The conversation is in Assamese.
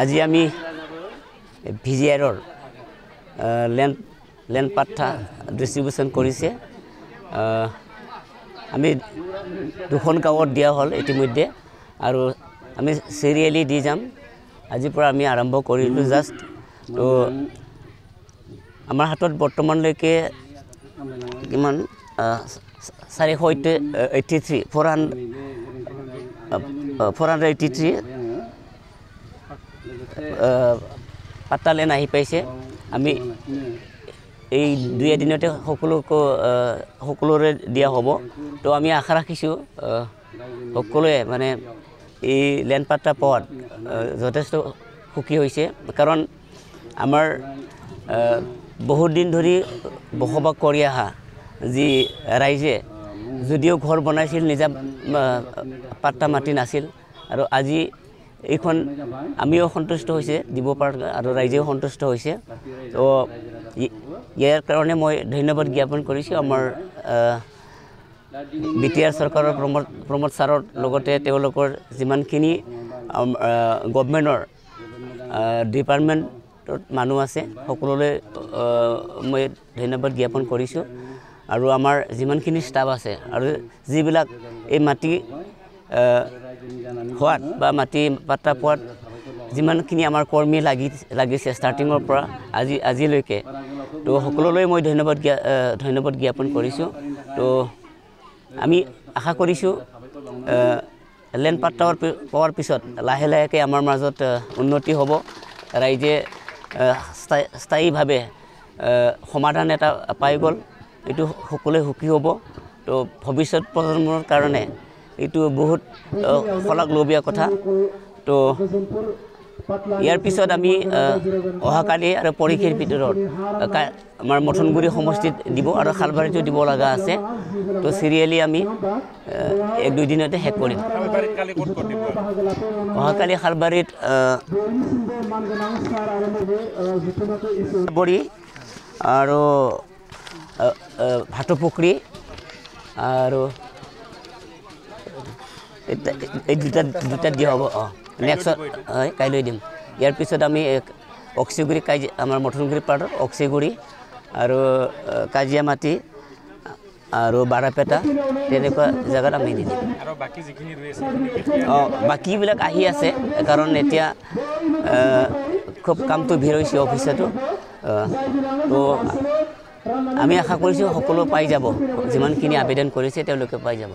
আজি আমি ভিজিআৰৰ লেণ্ড পাট্টা ডিষ্ট্ৰিবিউশ্যন কৰিছে আমি দুখন গাঁৱত দিয়া হ'ল ইতিমধ্যে আৰু আমি চিৰিয়েলি দি যাম আজিৰ পৰা আমি আৰম্ভ কৰিলোঁ জাষ্ট তো আমাৰ হাতত বৰ্তমানলৈকে কিমান 483 পাট্টা লেণ্ড আহি পাইছে আমি এই 2 এদিনতে সকলোৰে দিয়া হ'ব তো আমি আশা ৰাখিছোঁ সকলোৱে মানে এই লেণ্ড পাট্টা পোৱাত যথেষ্ট সুখী হৈছে কাৰণ আমাৰ বহুত দিন ধৰি বসবাস কৰি অহা যি ৰাইজে যদিও ঘৰ বনাইছিল নিজা পাট্টা মাটি নাছিল আৰু আজি এইখন আমিও সন্তুষ্ট হৈছে দিব পাৰ আৰু ৰাইজেও সন্তুষ্ট হৈছে তো ইয়াৰ কাৰণে মই ধন্যবাদ জ্ঞাপন কৰিছোঁ আমাৰ বিটিআৰ চৰকাৰৰ প্ৰমোদ ছাৰৰ লগতে তেওঁলোকৰ যিমানখিনি গভৰ্ণমেণ্টৰ ডিপাৰ্টমেণ্টত মানুহ আছে সকলোলৈ মই ধন্যবাদ জ্ঞাপন কৰিছোঁ আৰু আমাৰ যিমানখিনি ষ্টাফ আছে আৰু যিবিলাক এই মাটি হোৱাত বা মাটি পাট্টা পোৱাত যিমানখিনি আমাৰ কৰ্মী লাগিছে ষ্টাৰ্টিঙৰ পৰা আজিলৈকে তো সকলোলৈ মই ধন্যবাদ জ্ঞাপন কৰিছোঁ তো আমি আশা কৰিছোঁ লেণ্ড পাট্টা পোৱাৰ পিছত লাহে লাহেকৈ আমাৰ মাজত উন্নতি হ'ব ৰাইজে স্থায়ীভাৱে সমাধান এটা পাই গ'ল এইটো সকলোৱে সুখী হ'ব তো ভৱিষ্যত প্ৰজন্মৰ কাৰণে এইটো বহুত শলাগলবীয়া কথা তো ইয়াৰ পিছত আমি অহাকালি আৰু পৰীক্ষাৰ ভিতৰত আমাৰ মথনগুৰি সমষ্টিত দিব আৰু খালবাৰীতো দিব লগা আছে তো চিৰিয়েলি আমি 1-2 দিনতে শেষ কৰিম অহাকালি খালবাৰীত বৰি আৰু ভাটপুখুৰী আৰু এই দুটা দিয়া হ'ব নেক্সট হয় কাইলৈ দিম ইয়াৰ পিছত আমি অক্সিগুৰি আমাৰ মথনগুৰি পাৰ্টৰ অক্সিগুৰি আৰু কাজিয়ামাটি আৰু বাৰাপেটা তেনেকুৱা জেগাত আমি দি দিম বাকীবিলাক আহি আছে কাৰণ এতিয়া খুব কামটো ভিৰ হৈছে অফিচতো তো আমি আশা কৰিছোঁ সকলো পাই যাব যিমানখিনি আবেদন কৰিছে তেওঁলোকে পাই যাব